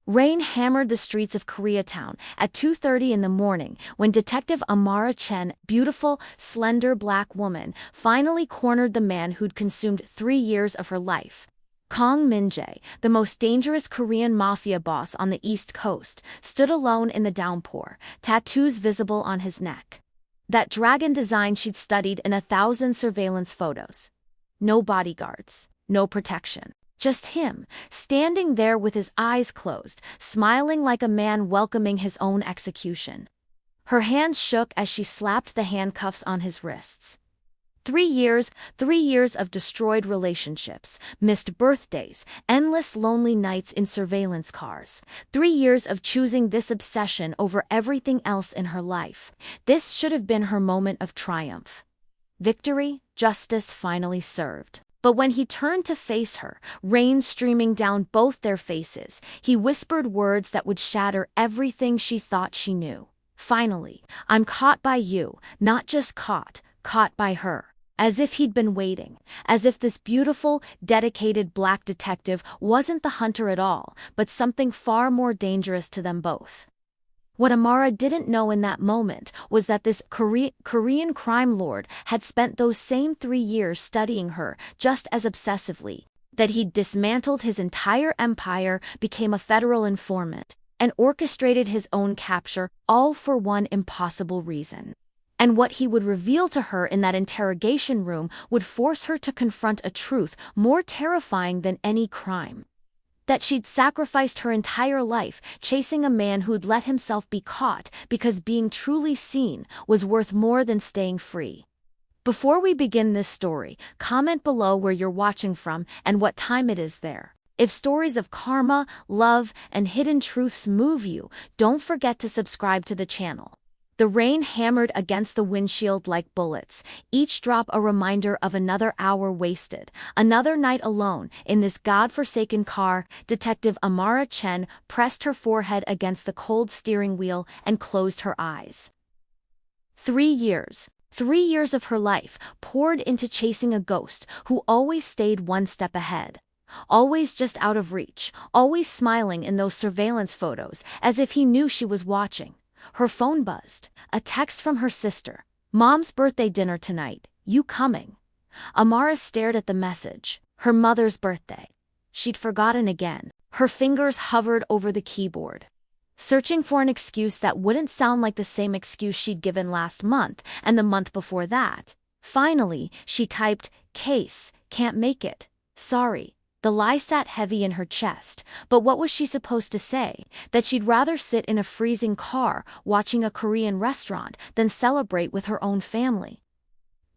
Rain hammered the streets of Koreatown at 2:30 in the morning when Detective Amara Chen, beautiful, slender black woman, finally cornered the man who'd consumed 3 years of her life. Kang Min-Jae, the most dangerous Korean mafia boss on the East Coast, stood alone in the downpour, tattoos visible on his neck. That dragon design she'd studied in 1,000 surveillance photos. No bodyguards, no protection. Just him, standing there with his eyes closed, smiling like a man welcoming his own execution. Her hands shook as she slapped the handcuffs on his wrists. 3 years of destroyed relationships, missed birthdays, endless lonely nights in surveillance cars. 3 years of choosing this obsession over everything else in her life. This should have been her moment of triumph. Victory, justice finally served. But when he turned to face her, rain streaming down both their faces, he whispered words that would shatter everything she thought she knew. Finally, I'm caught by you, not just caught by her. As if he'd been waiting, as if this beautiful, dedicated black detective wasn't the hunter at all, but something far more dangerous to them both. What Amara didn't know in that moment was that this Korean crime lord had spent those same 3 years studying her just as obsessively, that he'd dismantled his entire empire, became a federal informant, and orchestrated his own capture, all for one impossible reason. And what he would reveal to her in that interrogation room would force her to confront a truth more terrifying than any crime. That she'd sacrificed her entire life chasing a man who'd let himself be caught because being truly seen was worth more than staying free. Before we begin this story, comment below where you're watching from and what time it is there. If stories of karma, love, and hidden truths move you, don't forget to subscribe to the channel. The rain hammered against the windshield like bullets, each drop a reminder of another hour wasted, another night alone in this godforsaken car. Detective Amara Chen pressed her forehead against the cold steering wheel and closed her eyes. 3 years. 3 years of her life poured into chasing a ghost who always stayed one step ahead. Always just out of reach, always smiling in those surveillance photos as if he knew she was watching. Her phone buzzed. A text from her sister. Mom's birthday dinner tonight. You coming? Amara stared at the message. Her mother's birthday. She'd forgotten again. Her fingers hovered over the keyboard, searching for an excuse that wouldn't sound like the same excuse she'd given last month and the month before that. Finally, she typed, "Case, can't make it. Sorry." The lie sat heavy in her chest, but what was she supposed to say? That she'd rather sit in a freezing car watching a Korean restaurant than celebrate with her own family.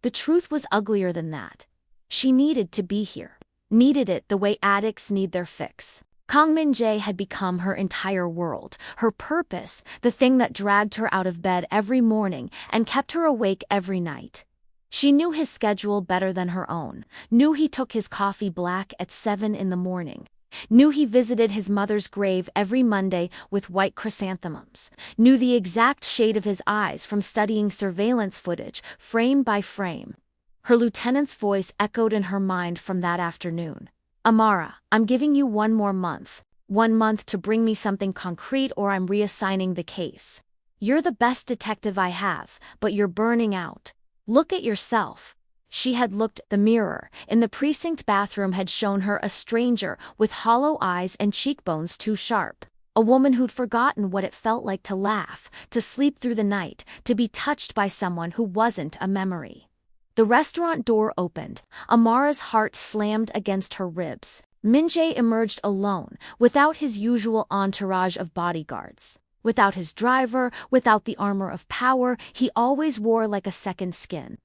The truth was uglier than that. She needed to be here. Needed it the way addicts need their fix. Kang Min-Jae had become her entire world, her purpose, the thing that dragged her out of bed every morning and kept her awake every night. She knew his schedule better than her own, knew he took his coffee black at 7 in the morning, knew he visited his mother's grave every Monday with white chrysanthemums, knew the exact shade of his eyes from studying surveillance footage, frame by frame. Her lieutenant's voice echoed in her mind from that afternoon. Amara, I'm giving you 1 more month. 1 month to bring me something concrete or I'm reassigning the case. You're the best detective I have, but you're burning out. Look at yourself. She had looked. The mirror in the precinct bathroom had shown her a stranger with hollow eyes and cheekbones too sharp. A woman who'd forgotten what it felt like to laugh, to sleep through the night, to be touched by someone who wasn't a memory. The restaurant door opened. Amara's heart slammed against her ribs. Min-Jae emerged alone, without his usual entourage of bodyguards. Without his driver, without the armor of power he always wore like a second skin.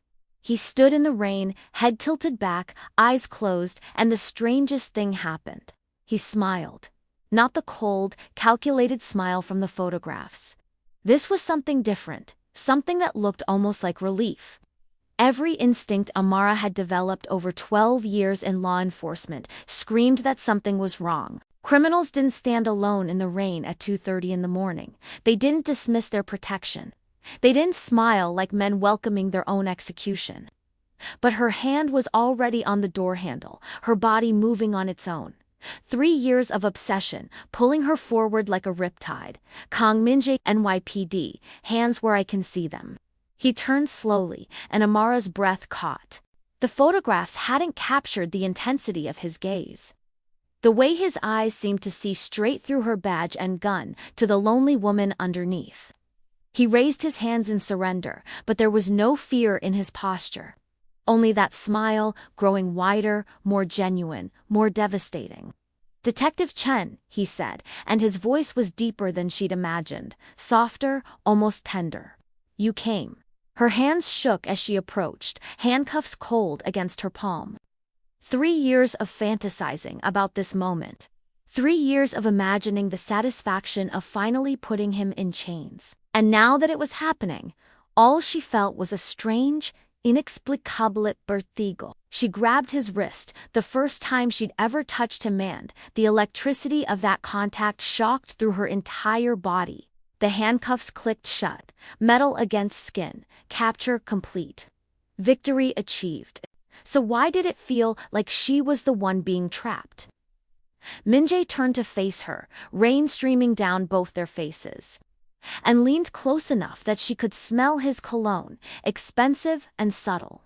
He stood in the rain, head tilted back, eyes closed, and the strangest thing happened. He smiled. Not the cold, calculated smile from the photographs. This was something different, something that looked almost like relief. Every instinct Amara had developed over 12 years in law enforcement screamed that something was wrong. Criminals didn't stand alone in the rain at 2:30 in the morning. They didn't dismiss their protection. They didn't smile like men welcoming their own execution. But her hand was already on the door handle, her body moving on its own. 3 years of obsession, pulling her forward like a riptide. Kang Min-Jae, NYPD, hands where I can see them. He turned slowly, and Amara's breath caught. The photographs hadn't captured the intensity of his gaze. The way his eyes seemed to see straight through her badge and gun to the lonely woman underneath. He raised his hands in surrender, but there was no fear in his posture. Only that smile, growing wider, more genuine, more devastating. "Detective Chen," he said, and his voice was deeper than she'd imagined, softer, almost tender. "You came." Her hands shook as she approached, handcuffs cold against her palm. 3 years of fantasizing about this moment. 3 years of imagining the satisfaction of finally putting him in chains. And now that it was happening, all she felt was a strange, inexplicable vertigo. She grabbed his wrist, the first time she'd ever touched him, and the electricity of that contact shocked through her entire body. The handcuffs clicked shut, metal against skin, capture complete. Victory achieved. So why did it feel like she was the one being trapped? Min-Jae turned to face her, rain streaming down both their faces, and leaned close enough that she could smell his cologne, expensive and subtle.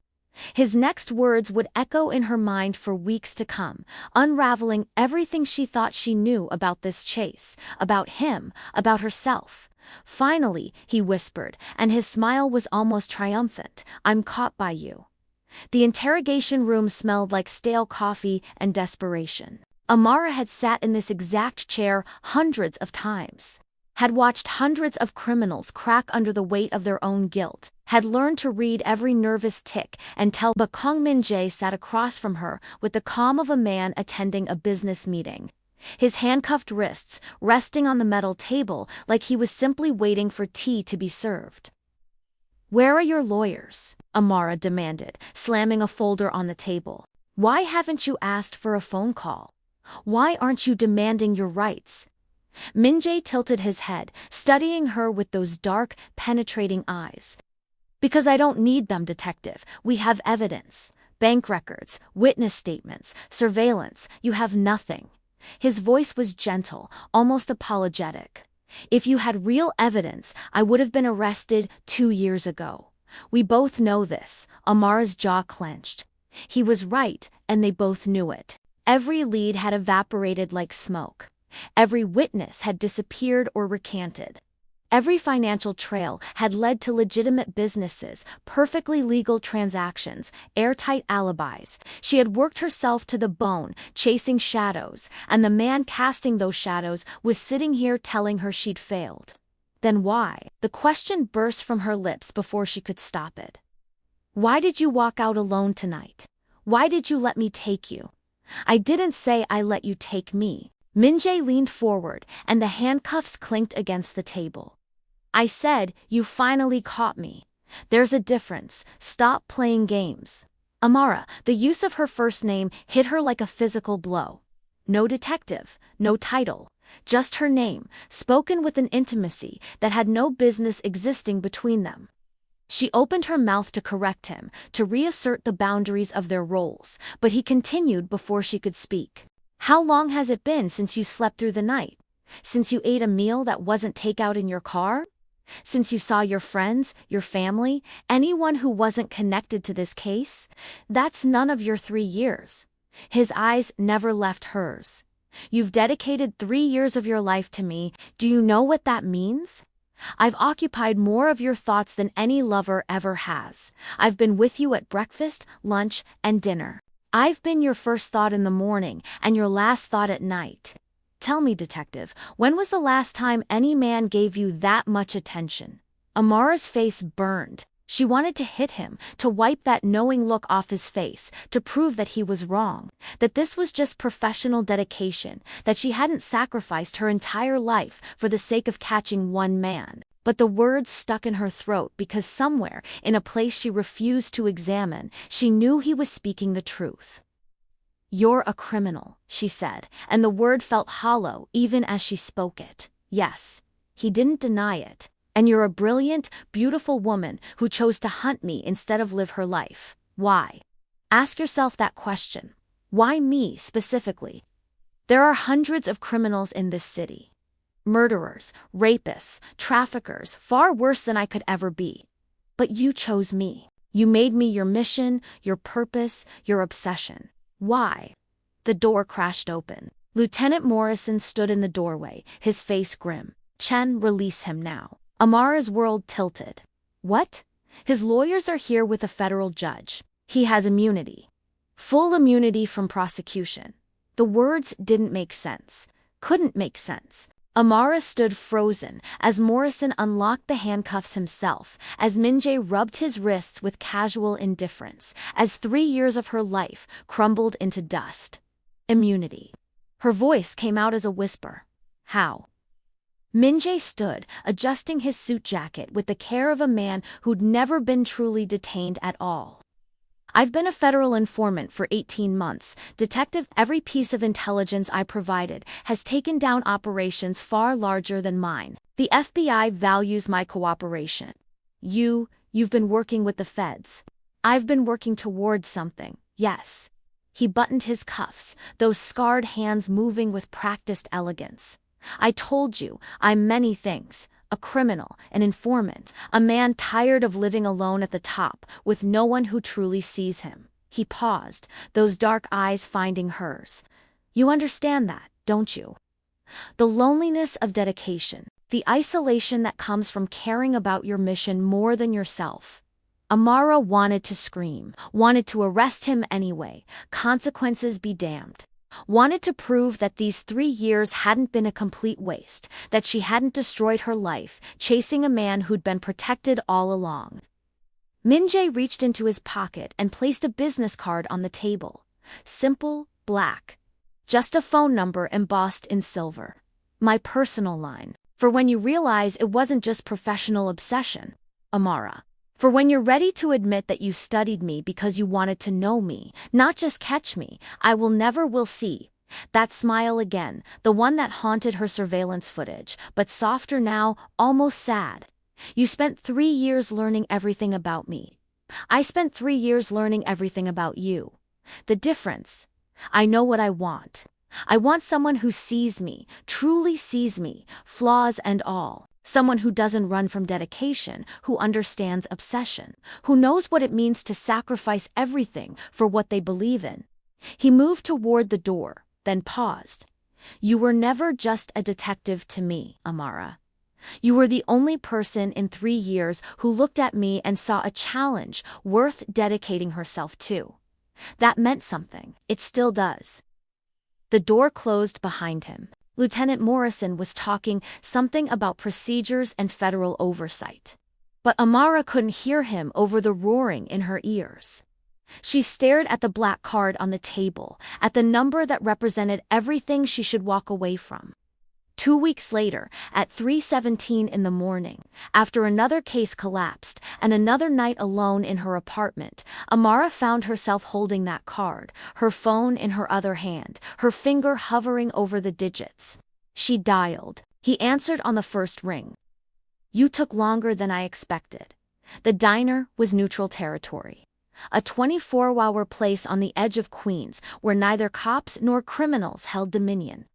His next words would echo in her mind for weeks to come, unraveling everything she thought she knew about this chase, about him, about herself. Finally, he whispered, and his smile was almost triumphant, "I'm caught by you." The interrogation room smelled like stale coffee and desperation. Amara had sat in this exact chair hundreds of times, had watched hundreds of criminals crack under the weight of their own guilt, had learned to read every nervous tick and tell. But Kang Min-Jae sat across from her with the calm of a man attending a business meeting, his handcuffed wrists resting on the metal table like he was simply waiting for tea to be served. "Where are your lawyers?" Amara demanded, slamming a folder on the table. "Why haven't you asked for a phone call? Why aren't you demanding your rights?" Min-Jae tilted his head, studying her with those dark, penetrating eyes. "Because I don't need them, detective. We have evidence. Bank records, witness statements, surveillance. You have nothing." His voice was gentle, almost apologetic. "If you had real evidence, I would have been arrested 2 years ago. We both know this." Amara's jaw clenched. He was right, and they both knew it. Every lead had evaporated like smoke. Every witness had disappeared or recanted. Every financial trail had led to legitimate businesses, perfectly legal transactions, airtight alibis. She had worked herself to the bone, chasing shadows, and the man casting those shadows was sitting here telling her she'd failed. Then why? The question burst from her lips before she could stop it. "Why did you walk out alone tonight? Why did you let me take you?" "I didn't say I let you take me." Min-Jae leaned forward, and the handcuffs clinked against the table. "I said, you finally caught me. There's a difference. Stop playing games." Amara, the use of her first name, hit her like a physical blow. No detective, no title, just her name, spoken with an intimacy that had no business existing between them. She opened her mouth to correct him, to reassert the boundaries of their roles, but he continued before she could speak. "How long has it been since you slept through the night? Since you ate a meal that wasn't takeout in your car? Since you saw your friends, your family, anyone who wasn't connected to this case? That's none of your 3 years." His eyes never left hers. "You've dedicated 3 years of your life to me. Do you know what that means? I've occupied more of your thoughts than any lover ever has. I've been with you at breakfast, lunch, and dinner. I've been your first thought in the morning and your last thought at night. Tell me, detective, when was the last time any man gave you that much attention?" Amara's face burned. She wanted to hit him, to wipe that knowing look off his face, to prove that he was wrong, that this was just professional dedication, that she hadn't sacrificed her entire life for the sake of catching one man. But the words stuck in her throat because somewhere, in a place she refused to examine, she knew he was speaking the truth. "You're a criminal," she said, and the word felt hollow even as she spoke it. "Yes." He didn't deny it. "And you're a brilliant, beautiful woman who chose to hunt me instead of live her life. Why? Ask yourself that question. Why me specifically?" There are hundreds of criminals in this city. Murderers, rapists, traffickers, far worse than I could ever be. But you chose me. You made me your mission, your purpose, your obsession. Why? The door crashed open. Lieutenant Morrison stood in the doorway, his face grim. Chen, release him now. Amara's world tilted. What? His lawyers are here with a federal judge. He has immunity. Full immunity from prosecution. The words didn't make sense. Couldn't make sense. Amara stood frozen as Morrison unlocked the handcuffs himself, as Min-Jae rubbed his wrists with casual indifference, as 3 years of her life crumbled into dust. Immunity. Her voice came out as a whisper. How? Min-Jae stood, adjusting his suit jacket with the care of a man who'd never been truly detained at all. I've been a federal informant for 18 months, Detective. Every piece of intelligence I provided has taken down operations far larger than mine. The FBI values my cooperation. You've been working with the feds. I've been working towards something, yes. He buttoned his cuffs, those scarred hands moving with practiced elegance. I told you, I'm many things. A criminal, an informant, a man tired of living alone at the top, with no one who truly sees him. He paused, those dark eyes finding hers. You understand that, don't you? The loneliness of dedication, the isolation that comes from caring about your mission more than yourself. Amara wanted to scream, wanted to arrest him anyway, consequences be damned. Wanted to prove that these 3 years hadn't been a complete waste, that she hadn't destroyed her life, chasing a man who'd been protected all along. Min-Jae reached into his pocket and placed a business card on the table. Simple, black. Just a phone number embossed in silver. My personal line. For when you realize it wasn't just professional obsession. Amara. For when you're ready to admit that you studied me because you wanted to know me, not just catch me, I will see. That smile again, the one that haunted her surveillance footage, but softer now, almost sad. You spent 3 years learning everything about me. I spent 3 years learning everything about you. The difference? I know what I want. I want someone who sees me, truly sees me, flaws and all. Someone who doesn't run from dedication, who understands obsession, who knows what it means to sacrifice everything for what they believe in. He moved toward the door, then paused. You were never just a detective to me, Amara. You were the only person in 3 years who looked at me and saw a challenge worth dedicating herself to. That meant something. It still does. The door closed behind him. Lieutenant Morrison was talking something about procedures and federal oversight. But Amara couldn't hear him over the roaring in her ears. She stared at the black card on the table, at the number that represented everything she should walk away from. 2 weeks later, at 3:17 in the morning, after another case collapsed and another night alone in her apartment, Amara found herself holding that card, her phone in her other hand, her finger hovering over the digits. She dialed. He answered on the first ring. You took longer than I expected. The diner was neutral territory. A 24-hour place on the edge of Queens where neither cops nor criminals held dominion.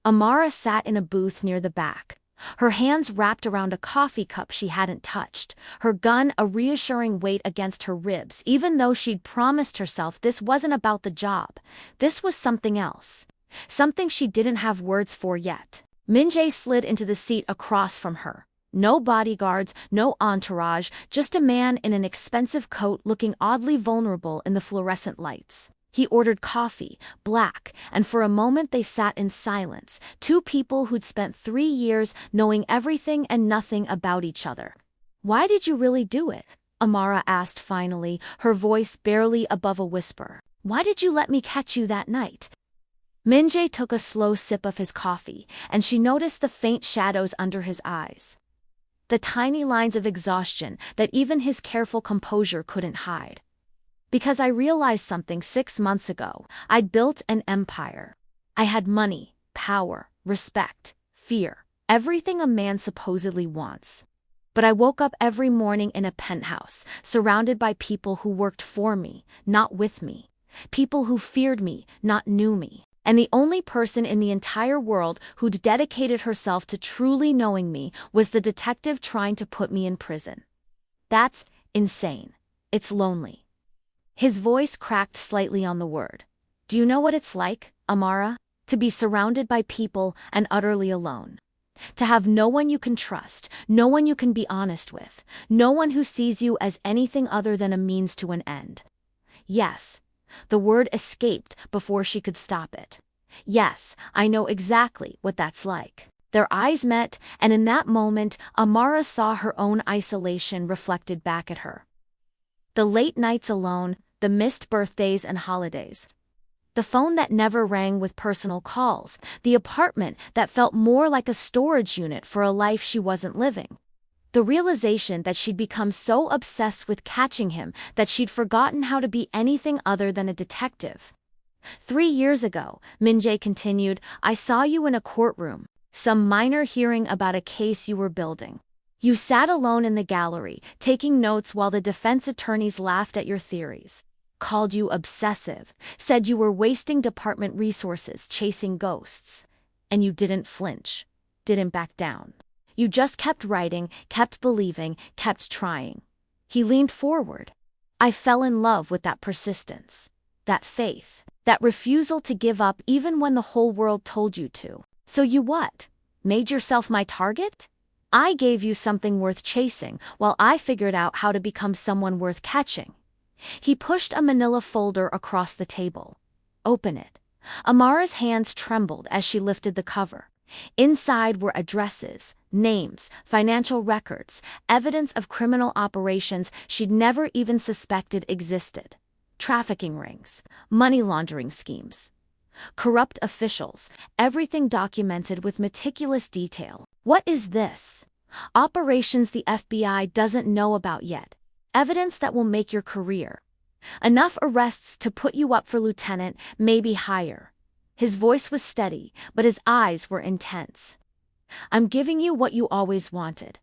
Amara sat in a booth near the back, her hands wrapped around a coffee cup she hadn't touched, her gun a reassuring weight against her ribs, even though she'd promised herself this wasn't about the job. This was something else. Something she didn't have words for yet. Min-Jae slid into the seat across from her. No bodyguards, no entourage, just a man in an expensive coat looking oddly vulnerable in the fluorescent lights. He ordered coffee, black, and for a moment they sat in silence, 2 people who'd spent 3 years knowing everything and nothing about each other. Why did you really do it? Amara asked finally, her voice barely above a whisper. Why did you let me catch you that night? Min-Jae took a slow sip of his coffee, and she noticed the faint shadows under his eyes. The tiny lines of exhaustion that even his careful composure couldn't hide. Because I realized something 6 months ago. I'd built an empire. I had money, power, respect, fear, everything a man supposedly wants. But I woke up every morning in a penthouse, surrounded by people who worked for me, not with me. People who feared me, not knew me. and the only person in the entire world who'd dedicated herself to truly knowing me was the detective trying to put me in prison. That's insane. It's lonely. His voice cracked slightly on the word. Do you know what it's like, Amara? To be surrounded by people and utterly alone. To have no one you can trust, no one you can be honest with, no one who sees you as anything other than a means to an end. Yes. The word escaped before she could stop it. Yes, I know exactly what that's like. Their eyes met, and in that moment, Amara saw her own isolation reflected back at her. The late nights alone, the missed birthdays and holidays. The phone that never rang with personal calls, the apartment that felt more like a storage unit for a life she wasn't living. The realization that she'd become so obsessed with catching him that she'd forgotten how to be anything other than a detective. 3 years ago, Min-Jae continued, I saw you in a courtroom, some minor hearing about a case you were building. You sat alone in the gallery, taking notes while the defense attorneys laughed at your theories, called you obsessive, said you were wasting department resources chasing ghosts. And you didn't flinch, didn't back down. You just kept writing, kept believing, kept trying. He leaned forward. I fell in love with that persistence, that faith, that refusal to give up even when the whole world told you to. So you what? Made yourself my target? I gave you something worth chasing while I figured out how to become someone worth catching. He pushed a manila folder across the table. Open it. Amara's hands trembled as she lifted the cover. Inside were addresses, names, financial records, evidence of criminal operations she'd never even suspected existed. Trafficking rings, money laundering schemes, corrupt officials, everything documented with meticulous detail. What is this? Operations the FBI doesn't know about yet. Evidence that will make your career. Enough arrests to put you up for lieutenant, maybe higher. His voice was steady, but his eyes were intense. I'm giving you what you always wanted.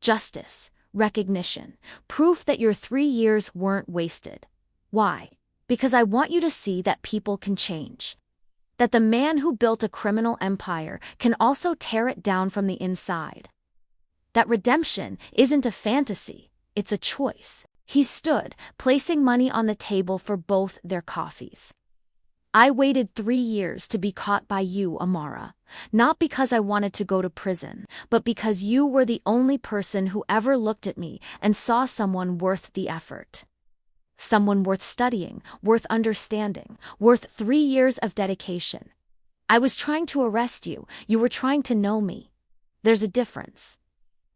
Justice, recognition, proof that your 3 years weren't wasted. Why? Because I want you to see that people can change. That the man who built a criminal empire can also tear it down from the inside. That redemption isn't a fantasy, it's a choice. He stood, placing money on the table for both their coffees. I waited 3 years to be caught by you, Amara. Not because I wanted to go to prison, but because you were the only person who ever looked at me and saw someone worth the effort. Someone worth studying, worth understanding, worth 3 years of dedication. I was trying to arrest you, you were trying to know me. There's a difference.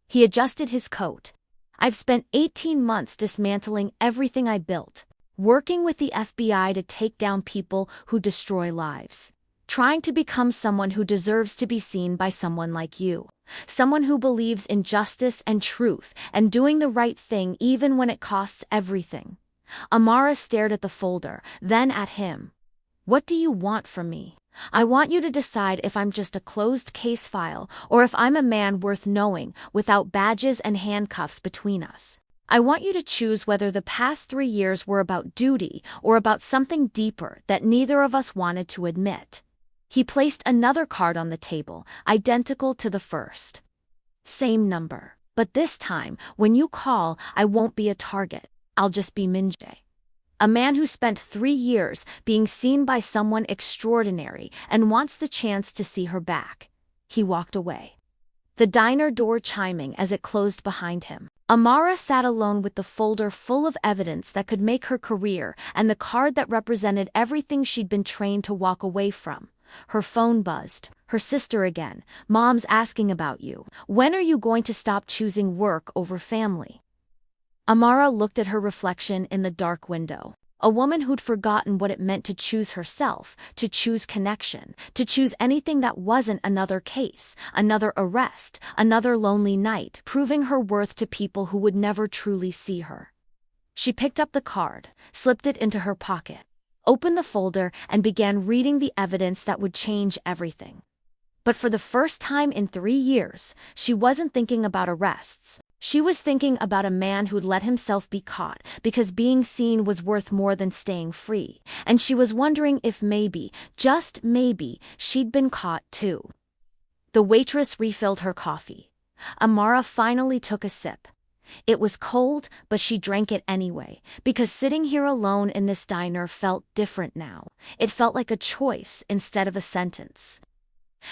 He adjusted his coat. I've spent 18 months dismantling everything I built, working with the FBI to take down people who destroy lives, trying to become someone who deserves to be seen by someone like you, someone who believes in justice and truth and doing the right thing even when it costs everything. Amara stared at the folder, then at him. What do you want from me? I want you to decide if I'm just a closed case file or if I'm a man worth knowing without badges and handcuffs between us. I want you to choose whether the past 3 years were about duty or about something deeper that neither of us wanted to admit. He placed another card on the table, identical to the first. Same number, but this time, when you call, I won't be a target. I'll just be Min-Jae. A man who spent 3 years being seen by someone extraordinary and wants the chance to see her back. He walked away. The diner door chiming as it closed behind him. Amara sat alone with the folder full of evidence that could make her career and the card that represented everything she'd been trained to walk away from. Her phone buzzed. Her sister again. Mom's asking about you. When are you going to stop choosing work over family? Amara looked at her reflection in the dark window. A woman who'd forgotten what it meant to choose herself, to choose connection, to choose anything that wasn't another case, another arrest, another lonely night, proving her worth to people who would never truly see her. She picked up the card, slipped it into her pocket, opened the folder, and began reading the evidence that would change everything. But for the first time in 3 years, she wasn't thinking about arrests. She was thinking about a man who'd let himself be caught because being seen was worth more than staying free, and she was wondering if maybe, just maybe, she'd been caught too. The waitress refilled her coffee. Amara finally took a sip. It was cold, but she drank it anyway, because sitting here alone in this diner felt different now. It felt like a choice instead of a sentence.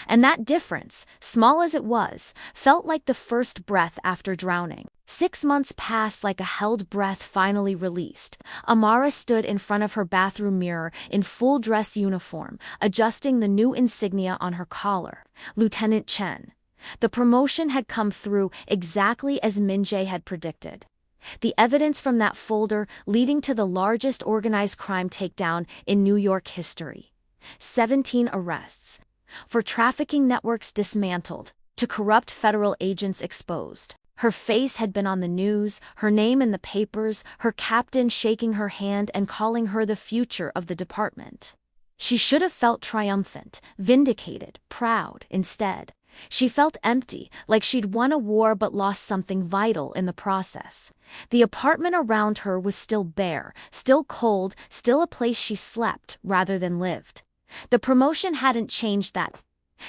And that difference, small as it was, felt like the first breath after drowning. 6 months passed like a held breath finally released. Amara stood in front of her bathroom mirror in full dress uniform, adjusting the new insignia on her collar. Lieutenant Chen. The promotion had come through exactly as Min-Jae had predicted. The evidence from that folder leading to the largest organized crime takedown in New York history. 17 arrests. For trafficking networks dismantled, to corrupt federal agents exposed. Her face had been on the news, her name in the papers, her captain shaking her hand and calling her the future of the department. She should have felt triumphant, vindicated, proud. Instead, she felt empty, like she'd won a war but lost something vital in the process. The apartment around her was still bare, still cold, still a place she slept rather than lived. The promotion hadn't changed that.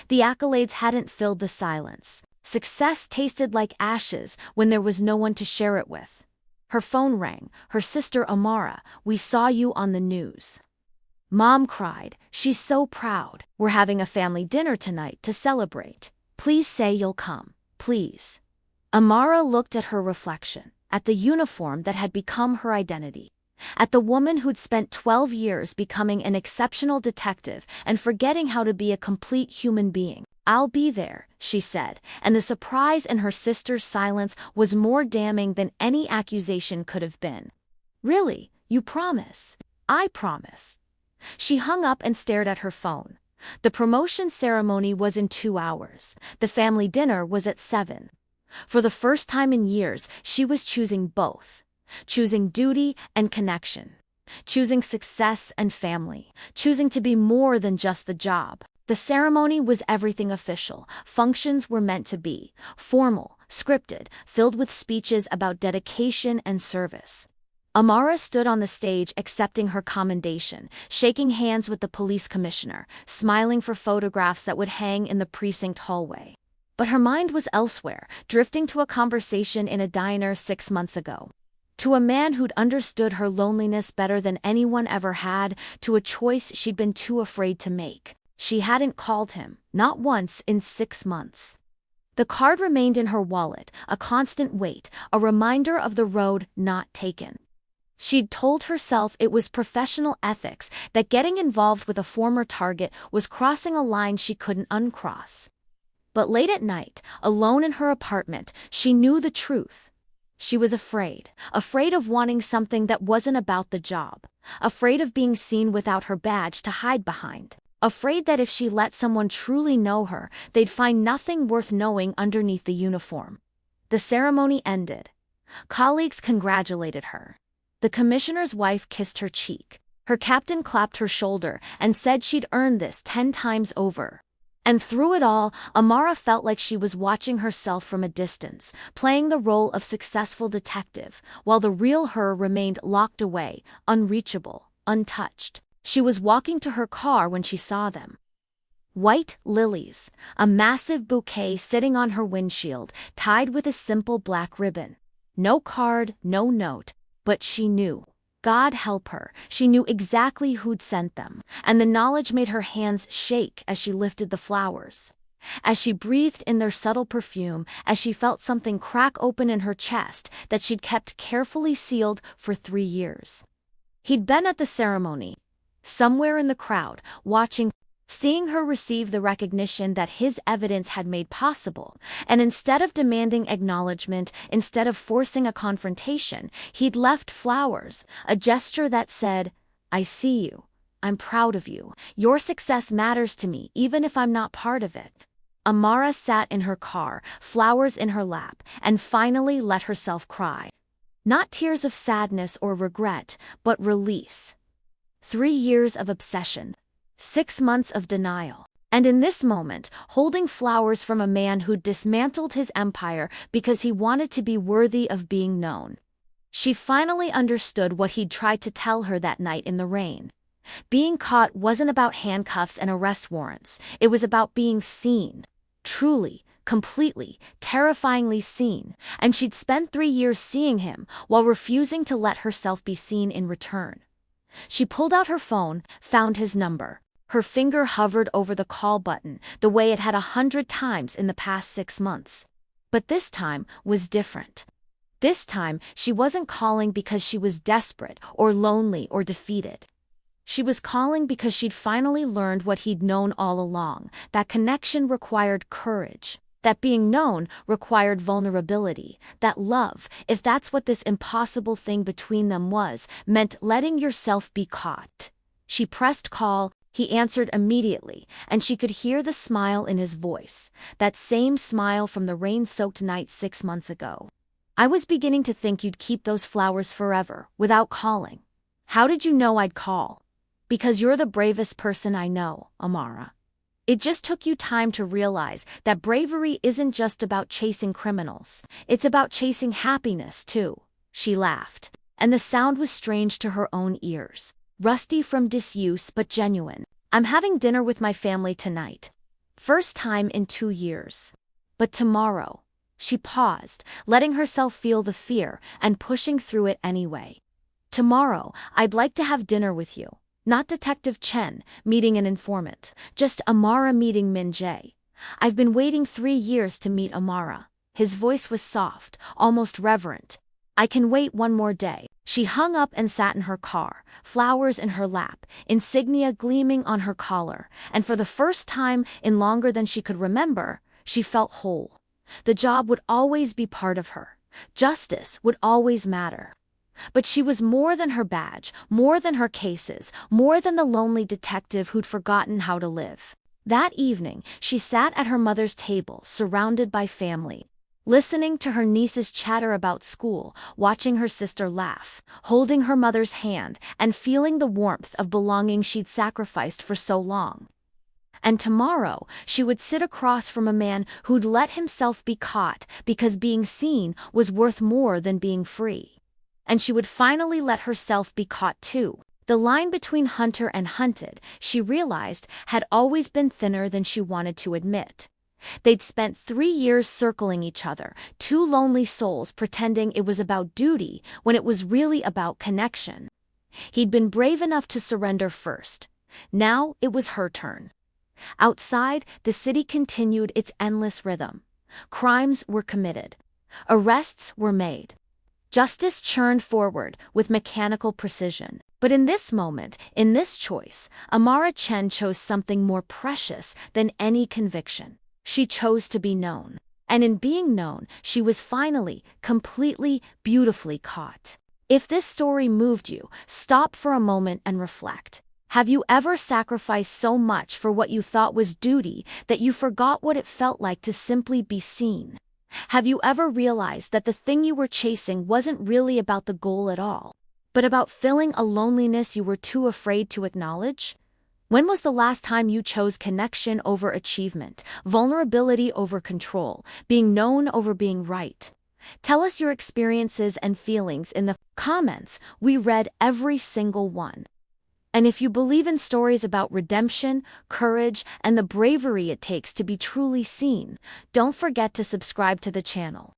The accolades hadn't filled the silence. Success tasted like ashes when there was no one to share it with. Her phone rang. Her sister Amara, "We saw you on the news." Mom cried, "She's so proud. We're having a family dinner tonight to celebrate. Please say you'll come, please." Amara looked at her reflection, at the uniform that had become her identity. At the woman who'd spent 12 years becoming an exceptional detective and forgetting how to be a complete human being. "I'll be there," she said, and the surprise in her sister's silence was more damning than any accusation could have been. "Really? You promise?" "I promise." She hung up and stared at her phone. The promotion ceremony was in 2 hours. The family dinner was at 7. For the first time in years, she was choosing both. Choosing duty and connection. Choosing success and family. Choosing to be more than just the job. The ceremony was everything official. Functions were meant to be formal, scripted, filled with speeches about dedication and service. Amara stood on the stage accepting her commendation, shaking hands with the police commissioner, smiling for photographs that would hang in the precinct hallway. But her mind was elsewhere, drifting to a conversation in a diner 6 months ago. To a man who'd understood her loneliness better than anyone ever had, to a choice she'd been too afraid to make. She hadn't called him, not once in 6 months. The card remained in her wallet, a constant weight, a reminder of the road not taken. She'd told herself it was professional ethics, that getting involved with a former target was crossing a line she couldn't uncross. But late at night, alone in her apartment, she knew the truth. She was afraid of wanting something that wasn't about the job, afraid of being seen without her badge to hide behind, afraid that if she let someone truly know her, they'd find nothing worth knowing underneath the uniform. The ceremony ended. Colleagues congratulated her. The commissioner's wife kissed her cheek. Her captain clapped her shoulder and said she'd earned this 10 times over. And through it all, Amara felt like she was watching herself from a distance, playing the role of successful detective, while the real her remained locked away, unreachable, untouched. She was walking to her car when she saw them. White lilies, a massive bouquet sitting on her windshield, tied with a simple black ribbon. No card, no note, but she knew. God help her, she knew exactly who'd sent them, and the knowledge made her hands shake as she lifted the flowers. As she breathed in their subtle perfume, as she felt something crack open in her chest that she'd kept carefully sealed for 3 years. He'd been at the ceremony, somewhere in the crowd, watching, seeing her receive the recognition that his evidence had made possible, and instead of demanding acknowledgement, instead of forcing a confrontation, he'd left flowers, a gesture that said, "I see you. I'm proud of you. Your success matters to me, even if I'm not part of it." Amara sat in her car, flowers in her lap, and finally let herself cry. Not tears of sadness or regret, but release. 3 years of obsession. 6 months of denial. And in this moment, holding flowers from a man who'd dismantled his empire because he wanted to be worthy of being known. She finally understood what he'd tried to tell her that night in the rain. Being caught wasn't about handcuffs and arrest warrants, it was about being seen. Truly, completely, terrifyingly seen, and she'd spent 3 years seeing him while refusing to let herself be seen in return. She pulled out her phone, found his number. Her finger hovered over the call button, the way it had 100 times in the past 6 months. But this time was different. This time, she wasn't calling because she was desperate or lonely or defeated. She was calling because she'd finally learned what he'd known all along, that connection required courage, that being known required vulnerability, that love, if that's what this impossible thing between them was, meant letting yourself be caught. She pressed call. He answered immediately, and she could hear the smile in his voice, that same smile from the rain-soaked night 6 months ago. "I was beginning to think you'd keep those flowers forever, without calling. How did you know I'd call?" "Because you're the bravest person I know, Amara. It just took you time to realize that bravery isn't just about chasing criminals, it's about chasing happiness, too." She laughed, and the sound was strange to her own ears. Rusty from disuse but genuine. "I'm having dinner with my family tonight. First time in 2 years. But tomorrow." She paused, letting herself feel the fear and pushing through it anyway. "Tomorrow, I'd like to have dinner with you. Not Detective Chen meeting an informant, just Amara meeting Min-Jae. I've been waiting 3 years to meet Amara." His voice was soft, almost reverent. "I can wait one more day." She hung up and sat in her car, flowers in her lap, insignia gleaming on her collar, and for the first time in longer than she could remember, she felt whole. The job would always be part of her. Justice would always matter. But she was more than her badge, more than her cases, more than the lonely detective who'd forgotten how to live. That evening, she sat at her mother's table, surrounded by family. Listening to her niece's chatter about school, watching her sister laugh, holding her mother's hand, and feeling the warmth of belonging she'd sacrificed for so long. And tomorrow, she would sit across from a man who'd let himself be caught because being seen was worth more than being free. And she would finally let herself be caught too. The line between hunter and hunted, she realized, had always been thinner than she wanted to admit. They'd spent 3 years circling each other, 2 lonely souls pretending it was about duty when it was really about connection. He'd been brave enough to surrender first. Now it was her turn. Outside, the city continued its endless rhythm. Crimes were committed. Arrests were made. Justice churned forward with mechanical precision. But in this moment, in this choice, Amara Chen chose something more precious than any conviction. She chose to be known. And in being known, she was finally, completely, beautifully caught. If this story moved you, stop for a moment and reflect. Have you ever sacrificed so much for what you thought was duty that you forgot what it felt like to simply be seen? Have you ever realized that the thing you were chasing wasn't really about the goal at all, but about filling a loneliness you were too afraid to acknowledge? When was the last time you chose connection over achievement, vulnerability over control, being known over being right? Tell us your experiences and feelings in the comments. We read every single one. And if you believe in stories about redemption, courage, and the bravery it takes to be truly seen, don't forget to subscribe to the channel.